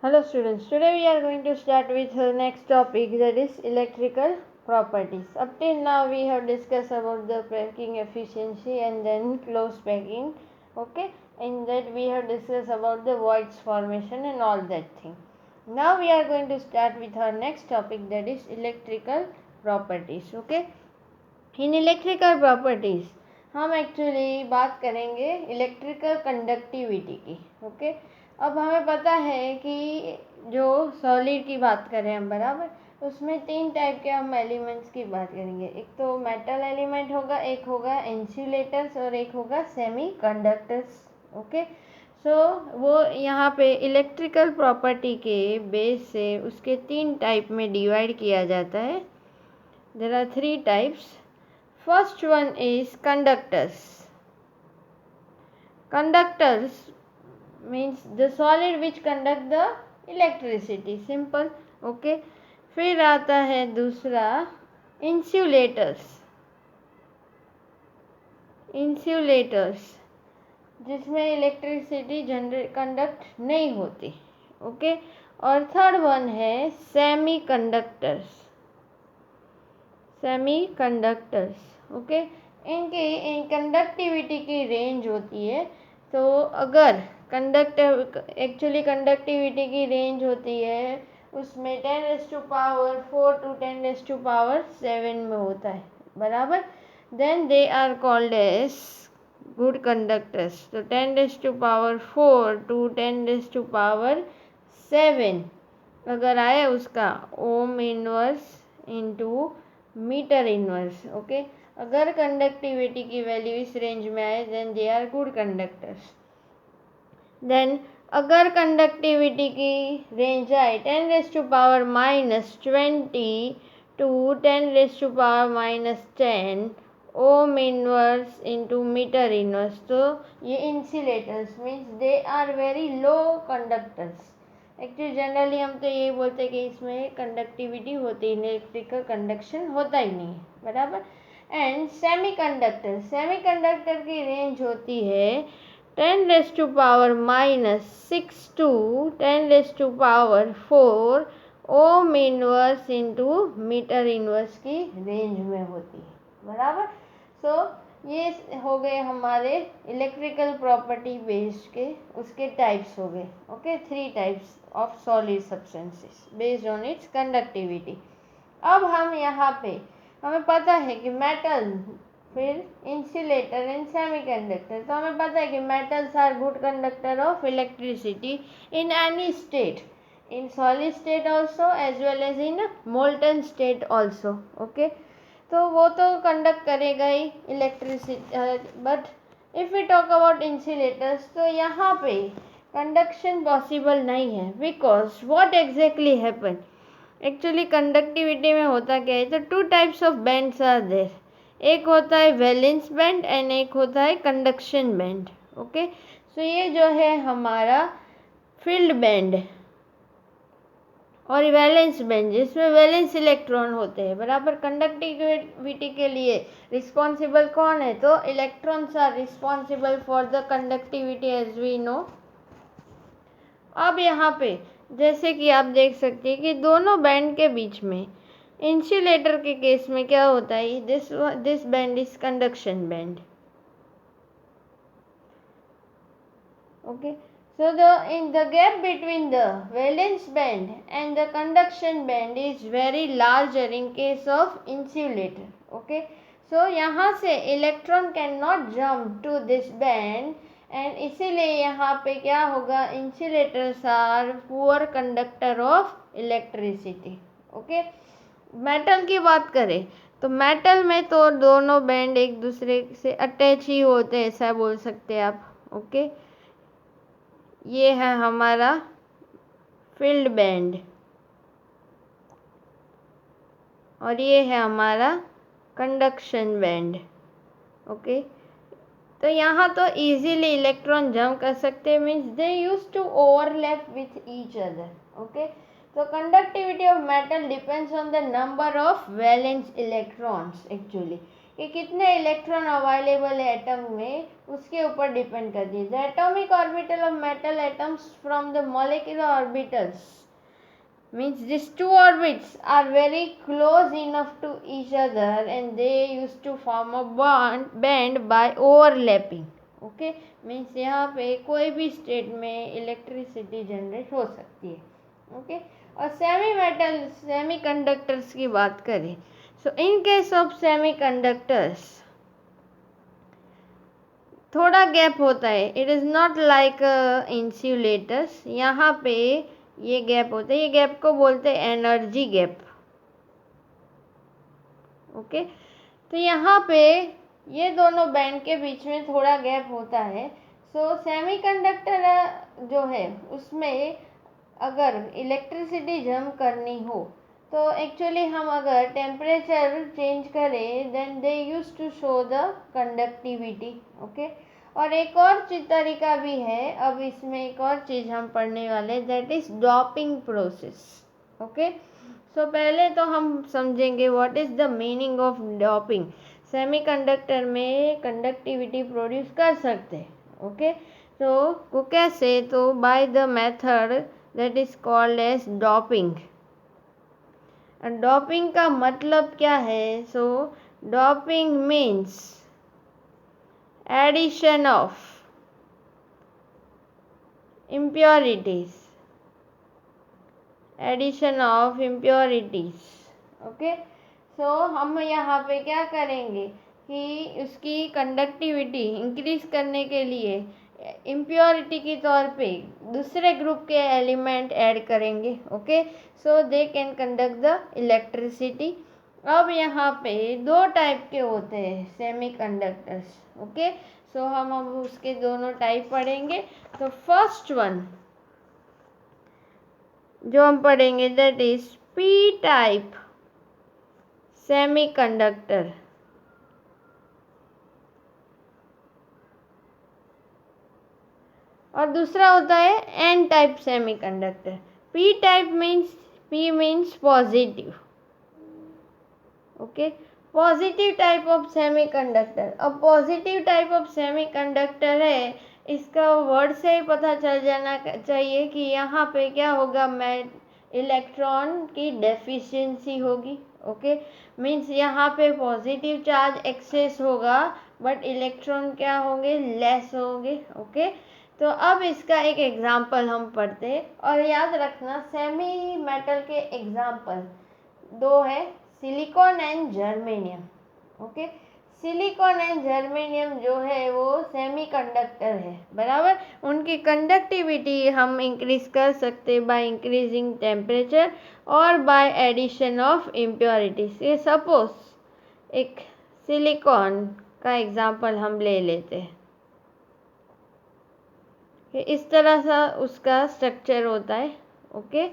Hello students, today we are going to start with the next topic, that is electrical properties. Up till now we have discussed about the packing efficiency and then close packing, okay, in that we have discussed about the voids formation and all that thing. Now we are going to start with our next topic, that is electrical properties, okay. In electrical properties हम actually बात करेंगे electrical conductivity की, okay. अब हमें पता है कि जो सॉलिड की बात करें हम, बराबर, उसमें तीन टाइप के हम एलिमेंट्स की बात करेंगे। एक तो मेटल एलिमेंट होगा, एक होगा इंसुलेटर्स और एक होगा सेमी कंडक्टर्स, ओके। सो वो यहाँ पे इलेक्ट्रिकल प्रॉपर्टी के बेस से उसके तीन टाइप में डिवाइड किया जाता है। There are three types. First one is conductors. Conductors means the solid which conduct the electricity. Simple, okay. फिर आता है दूसरा insulators. Insulators जिसमें इलेक्ट्रिसिटी जनरेट कंडक्ट नहीं होती, ओके। और थर्ड वन है semi conductors. Semi conductors, okay. इनकी कंडक्टिविटी की रेंज होती है। तो अगर एक्चुअली कंडक्टिविटी की रेंज होती है उसमें 10⁻⁴ to 10⁻⁷ में होता है, बराबर। Then they are called as good conductors. तो 10⁻⁴ to 10⁻⁷ अगर आए उसका ohm inverse into metre inverse, okay. अगर कंडक्टिविटी की वैल्यू इस रेंज में आए then they are good conductors. Then अगर कंडक्टिविटी की रेंज आए 10⁻⁻20 to 10⁻⁻10 ohm inverse into metre inverse, तो ये insulators means they are very low conductors. Actually generally हम तो ये बोलते हैं कि इसमें कंडक्टिविटी होती है, इलेक्ट्रिकल कंडक्शन होता ही नहीं है, बराबर। एंड सेमी कंडक्टर की रेंज होती है 10⁻⁻⁶ to 10⁻⁴ ohm inverse into metre inverse की रेंज में होती है, बराबर। सो ये हो गए हमारे इलेक्ट्रिकल प्रॉपर्टी बेस्ड के उसके टाइप्स हो गए, okay. Three types of solid substances based on it's conductivity. अब हम यहाँ पे हमें पता है कि मेटल, फिर इंसुलेटर एंड सेमीकंडक्टर। तो हमें पता है कि metals are good conductor of electricity in any state, in solid state also as well as in molten state also, okay. तो वो तो कंडक्ट करेगा ही electricity. But if we talk about insulators तो यहाँ पे कंडक्शन पॉसिबल नहीं है, because what exactly happen, actually conductivity में होता क्या है, तो two types of bands are there. एक होता है वैलेंस बैंड एंड एक होता है कंडक्शन बैंड, ओके। सो ये जो है हमारा फील्ड बैंड और वैलेंस बैंड, जिसमें वैलेंस इलेक्ट्रॉन होते हैं, बराबर। कंडक्टिविटी के लिए रिस्पॉन्सिबल कौन है, तो electrons are responsible for the conductivity as we know. अब यहाँ पे जैसे कि आप देख सकते हैं कि दोनों बैंड के बीच में इंसुलेटर के केस में क्या होता है, this band is conduction band, okay. So the gap between the valence band and the conduction band is very larger in case of insulator, okay. So यहाँ से electron cannot jump to this band and इसीलिए यहाँ पे क्या होगा, insulators are poor conductor of electricity, okay. Metal की बात करें तो मेटल में तो दोनों बैंड एक दूसरे से अटैच ही होते हैं, ऐसा बोल सकते हैं आप, ओके। ये है हमारा फील्ड बैंड और ये है हमारा कंडक्शन बैंड, ओके। तो यहाँ तो इजीली इलेक्ट्रॉन जंप कर सकते हैं, means they use to overlap with each other, okay. तो conductivity of metal depends on the number of valence electrons. Actually कि कितने इलेक्ट्रॉन अवेलेबल है एटम में, उसके ऊपर डिपेंड करती है. The atomic orbital of metal atoms from the molecular orbitals means these two orbits are very close enough to each other and they used to form a band by overlapping. Okay means यहाँ पे कोई भी state में electricity generate हो सकती है. Okay और semi conductors की बात करें, so in case of semiconductors थोड़ा गैप होता है. It is not like insulators. यहाँ पे ये गैप होता है, ये गैप को बोलते हैं एनर्जी गैप. ओके तो यहाँ पे ये दोनों बैंड के बीच में थोड़ा गैप होता है. सो सेमीकंडक्टर जो है उसमें अगर इलेक्ट्रिसिटी जंप करनी हो तो एक्चुअली हम अगर टेम्परेचर चेंज करें then they use to show the conductivity. Okay और एक और तरीका भी है. अब इसमें एक और चीज़ हम पढ़ने वाले, that is doping process. Okay so पहले तो हम समझेंगे what is the meaning of doping. Semiconductor में कंडक्टिविटी प्रोड्यूस कर सकते हैं. ओके तो वो कैसे, तो by the method that is called as doping. Doping का मतलब क्या है? So doping means addition of impurities. Okay so हम यहाँ पे क्या करेंगे कि उसकी कंडक्टिविटी इंक्रीज करने के लिए इम्प्योरिटी के तौर पे दूसरे ग्रुप के एलिमेंट ऐड करेंगे. Okay so they can conduct the electricity. अब यहाँ पे दो टाइप के होते हैं सेमी कंडक्टर्स. ओके सो हम अब उसके दोनों टाइप पढ़ेंगे. तो फर्स्ट वन जो हम पढ़ेंगे that is P type semiconductor. और दूसरा होता है N type semiconductor. P type means positive. Okay positive type of semiconductor. अब positive type of semiconductor है, इसका वर्ड से ही पता चल जाना चाहिए कि यहाँ पे क्या होगा, इलेक्ट्रॉन की डेफिशिएंसी होगी. ओके मीन्स यहाँ पे पॉजिटिव चार्ज एक्सेस होगा बट इलेक्ट्रॉन क्या होंगे, लेस होंगे. ओके तो अब इसका एक एग्जाम्पल हम पढ़ते हैं. और याद रखना सेमी मेटल के एग्जाम्पल दो है, silicon and germanium. Okay silicon and germanium जो है वो सेमी कंडक्टर है, बराबर. उनकी कंडक्टिविटी हम इंक्रीज कर सकते बाय इंक्रीजिंग टेम्परेचर और बाय एडिशन ऑफ इम्प्योरिटीज. ये सपोज एक सिलिकॉन का एग्जाम्पल हम ले लेते हैं. इस तरह सा उसका स्ट्रक्चर होता है. ओके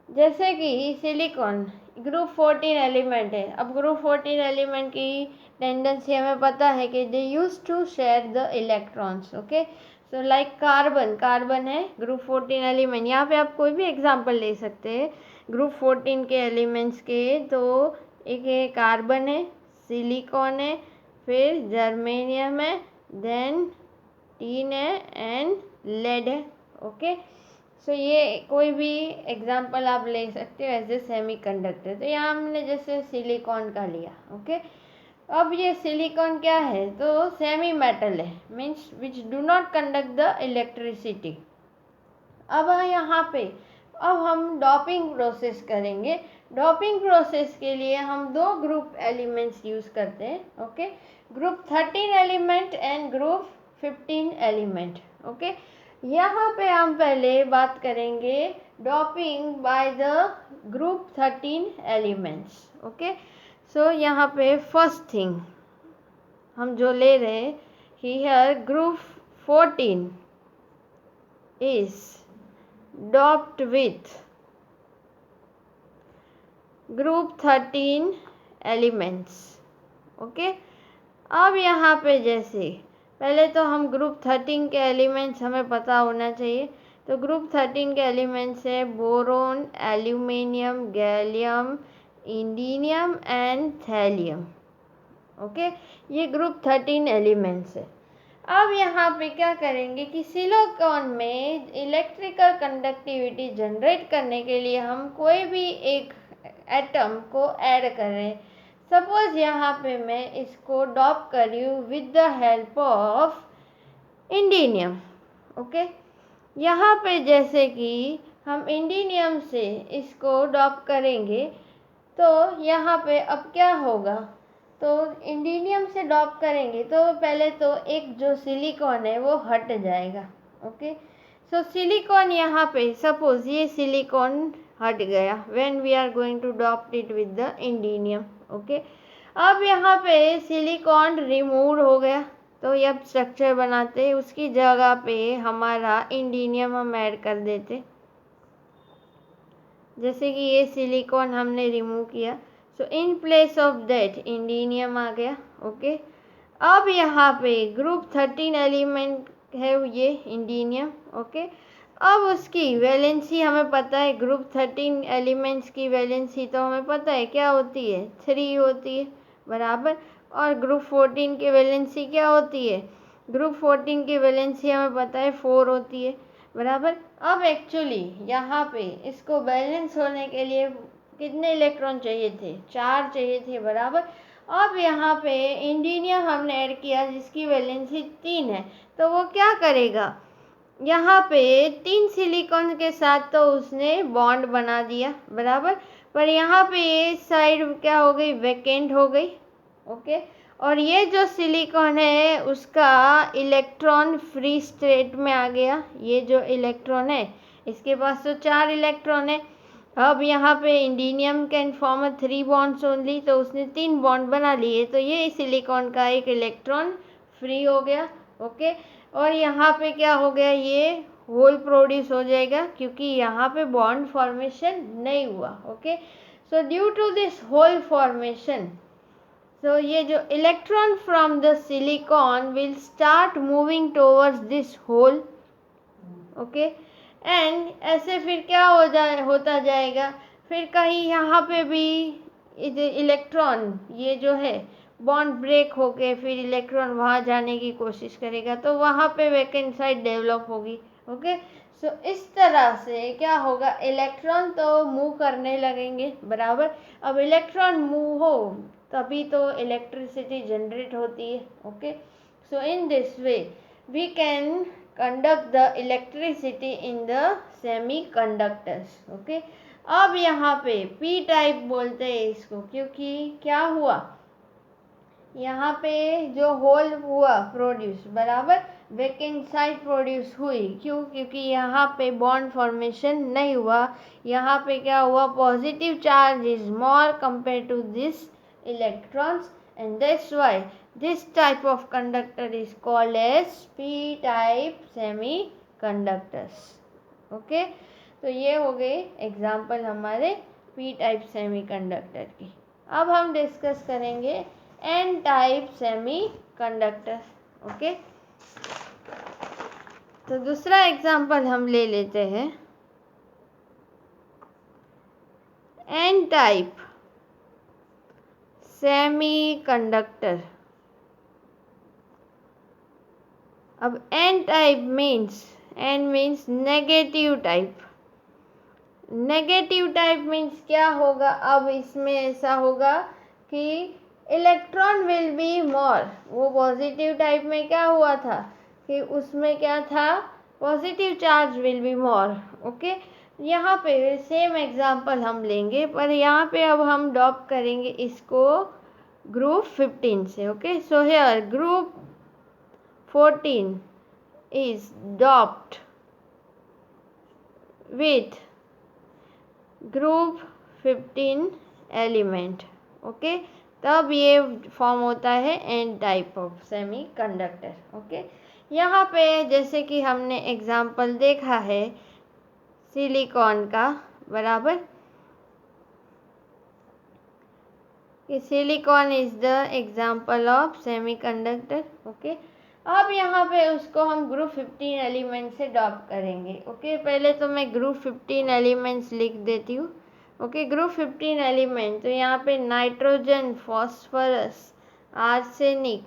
जैसे कि सिलिकॉन ग्रुप 14 एलिमेंट है. अब ग्रुप 14 एलिमेंट की टेंडेंसी हमें पता है कि they use to share the electrons. Okay so like carbon है ग्रुप 14 एलिमेंट. यहाँ पे आप कोई भी एग्जांपल ले सकते हैं ग्रुप 14 के एलिमेंट्स के. तो एक कार्बन है, सिलिकॉन है, फिर जर्मेनियम है, देन टीन है एंड लेड है. ओके सो ये कोई भी एग्जांपल आप ले सकते हो एज ए सेमी कंडक्टर. तो यहाँ हमने जैसे सिलिकॉन का लिया. ओके अब ये सिलिकॉन क्या है, तो सेमी मेटल है, means which do not conduct the electricity. अब यहाँ पे अब हम डॉपिंग प्रोसेस करेंगे. डॉपिंग प्रोसेस के लिए हम दो ग्रुप एलिमेंट्स यूज़ करते हैं. Okay group 13 element and group 15 element. Okay यहाँ पे हम पहले बात करेंगे doping by the group 13 elements. Okay so यहाँ पे फर्स्ट थिंग हम जो ले रहे हैं, here group 14 is doped with group 13 elements. Okay अब यहाँ पे जैसे पहले तो हम ग्रुप 13 के एलिमेंट्स हमें पता होना चाहिए। तो ग्रुप 13 के एलिमेंट्स है boron, aluminium, gallium, indium and thallium. Okay, ये ग्रुप 13 एलिमेंट्स है। अब यहाँ पे क्या करेंगे कि सिलिकॉन में इलेक्ट्रिकल कंडक्टिविटी जनरेट करने के लिए हम कोई भी एक एटम को ऐड कर रहे हैं। सपोज यहाँ पे मैं इसको डॉप कर रही हूँ with the help of indium. Okay, यहाँ पे जैसे कि हम इंडिनियम से इसको डॉप करेंगे तो यहाँ पे अब क्या होगा, तो इंडिनियम से डॉप करेंगे तो पहले तो एक जो सिलिकॉन है वो हट जाएगा। ओके, सो सिलिकॉन यहाँ पे सपोज ये सिलिकॉन हट गया when we are going to dope it with the indium. Okay, अब यहाँ पे सिलिकॉन रिमूव हो गया तो ये अब स्ट्रक्चर बनाते, उसकी जगह पे हमारा इंडिनियम हम ऐड कर देते। जैसे कि ये सिलिकॉन हमने रिमूव किया, सो इन प्लेस ऑफ दैट इंडिनियम आ गया। ओके, अब यहाँ पे ग्रुप 13 एलिमेंट है ये इंडिनियम। ओके, अब उसकी वैलेंसी हमें पता है, ग्रुप 13 एलिमेंट्स की वैलेंसी तो हमें पता है क्या होती है, 3 होती है बराबर। और ग्रुप 14 की वैलेंसी क्या होती है, ग्रुप 14 की वैलेंसी हमें पता है 4 होती है बराबर। अब एक्चुअली यहाँ पे इसको बैलेंस होने के लिए कितने इलेक्ट्रॉन चाहिए थे, 4 चाहिए थे बराबर। अब यहाँ पे इंडिनियम हमने ऐड किया जिसकी वैलेंसी 3 है, तो वो क्या करेगा, यहाँ पे 3 सिलिकॉन के साथ तो उसने बॉन्ड बना दिया बराबर, पर यहाँ पे ये साइड क्या हो गई, वैकेंट हो गई। ओके, और ये जो सिलिकॉन है उसका इलेक्ट्रॉन फ्री स्टेट में आ गया। ये जो इलेक्ट्रॉन है इसके पास तो 4 इलेक्ट्रॉन है। अब यहाँ पे इंडिनियम कैन फॉर्म 3 बॉन्ड्स ओनली, तो उसने 3 बॉन्ड बना लिए, तो ये सिलिकॉन का एक इलेक्ट्रॉन फ्री हो गया। ओके, और यहाँ पे क्या हो गया, ये होल प्रोड्यूस हो जाएगा क्योंकि यहाँ पे बॉन्ड फॉर्मेशन नहीं हुआ। Okay, so due to this hole formation, so ये जो electron from the silicon will start moving towards this hole. Okay, and ऐसे फिर क्या होता जाएगा, फिर कहीं यहाँ पे भी इलेक्ट्रॉन ये जो है बॉन्ड ब्रेक होके फिर इलेक्ट्रॉन वहाँ जाने की कोशिश करेगा तो वहाँ पे वैकेंट साइड डेवलप होगी। ओके, सो इस तरह से क्या होगा, इलेक्ट्रॉन तो मूव करने लगेंगे बराबर। अब इलेक्ट्रॉन मूव हो तभी तो इलेक्ट्रिसिटी जनरेट होती है। Okay, so in this way we can conduct the electricity in the semiconductors. Okay, अब यहाँ पे p टाइप बोलते हैं इसको क्योंकि क्या हुआ, यहाँ पे जो होल हुआ प्रोड्यूस बराबर, वैकेंट साइड प्रोड्यूस हुई, क्यों, क्योंकि यहाँ पे बॉन्ड फॉर्मेशन नहीं हुआ। यहाँ पे क्या हुआ, positive charge is more compare to this electrons and that's why this type of conductor is called as p-type semiconductors. Okay, तो ये हो गए एग्जाम्पल हमारे p-type semiconductor की। अब हम डिस्कस करेंगे n-type semiconductor। ओके, तो दूसरा एग्जाम्पल हम ले लेते हैं n-type semiconductor। अब n type means negative type. Negative type means क्या होगा, अब इसमें ऐसा होगा कि इलेक्ट्रॉन विल बी मोर। वो पॉजिटिव टाइप में क्या हुआ था कि उसमें क्या था, positive charge will be more. Okay, यहाँ पे सेम एग्जांपल हम लेंगे पर यहाँ पे अब हम डॉप करेंगे इसको ग्रुप 15 से। Okay, so here group 14 is doped with group 15 element। Okay, तब ये फॉर्म होता है n type of semi conductor. Okay, यहाँ पे जैसे कि हमने एग्जाम्पल देखा है सिलिकॉन का बराबर, कि silicon is the example of semi conductor. Okay, अब यहाँ पे उसको हम ग्रुप 15 एलिमेंट से डॉप करेंगे। ओके, पहले तो मैं ग्रुप 15 एलिमेंट्स लिख देती हूँ। ओके, ग्रुप 15 एलिमेंट, तो यहाँ पे nitrogen, phosphorus, arsenic,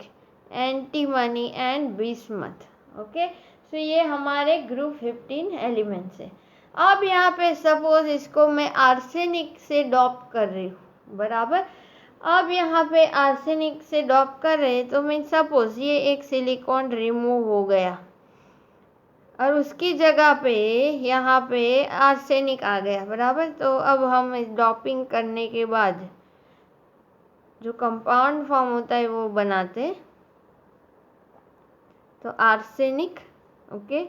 antimony and bismuth. Okay, so ये हमारे ग्रुप 15 एलिमेंट्स है। अब यहाँ पे सपोज इसको मैं आर्सेनिक से डॉप कर रही हूँ, बराबर। अब यहाँ पे आर्सेनिक से डॉप कर रहे हैं, तो मीन सपोज ये एक सिलिकॉन रिमूव हो गया और उसकी जगह पे यहाँ पे आर्सेनिक आ गया, बराबर। तो अब हम इस डॉपिंग करने के बाद जो कंपाउंड फॉर्म होता है वो बनाते हैं। तो आर्सेनिक, ओके,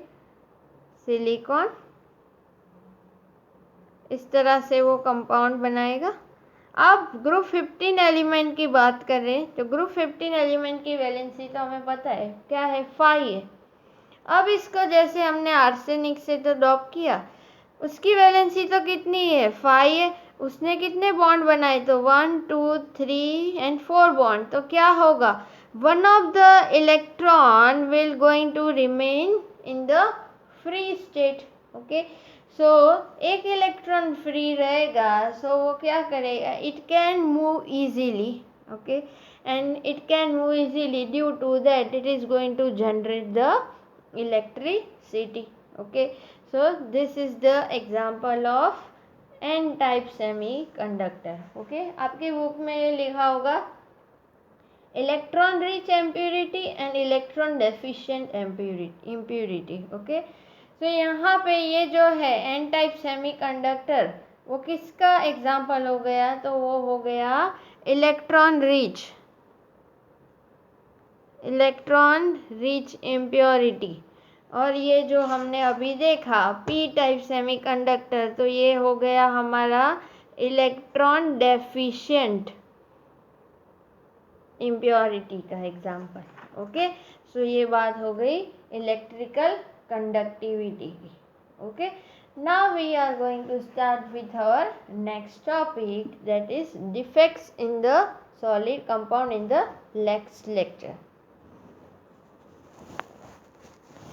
सिलिकॉन, इस तरह से वो कंपाउंड बनाएगा। अब ग्रुप 15 एलिमेंट की बात कर रहे हैं, तो ग्रुप 15 एलिमेंट की वैलेंसी तो हमें पता है क्या है, 5 है। अब इसको जैसे हमने आर्सेनिक से तो डॉप किया, उसकी वैलेंसी तो कितनी है, 5 है। उसने कितने बॉन्ड बनाए, तो 1 2 3 एंड 4 बॉन्ड। तो क्या होगा, one of the electron will going to remain in the free state. Okay, so एक इलेक्ट्रॉन फ्री रहेगा, सो वो क्या करेगा, it can move easily. Okay, and it can move easily due to that it is going to generate the electricity. Okay, so this is the example of n type semiconductor. Okay, आपके book में ये लिखा होगा electron rich impurity and electron deficient impurity. Okay, तो यहाँ पे ये जो है एन टाइप सेमीकंडक्टर, वो किसका एग्जाम्पल हो गया, तो वो हो गया इलेक्ट्रॉन रिच इम्प्योरिटी। और ये जो हमने अभी देखा पी टाइप सेमीकंडक्टर, तो ये हो गया हमारा इलेक्ट्रॉन डेफिशिएंट इम्प्योरिटी का एग्जाम्पल। ओके, सो ये बात हो गई इलेक्ट्रिकल कंडक्टिविटी की। Okay, now we are going to start with our next topic, that is defects in the solid compound in the next lecture.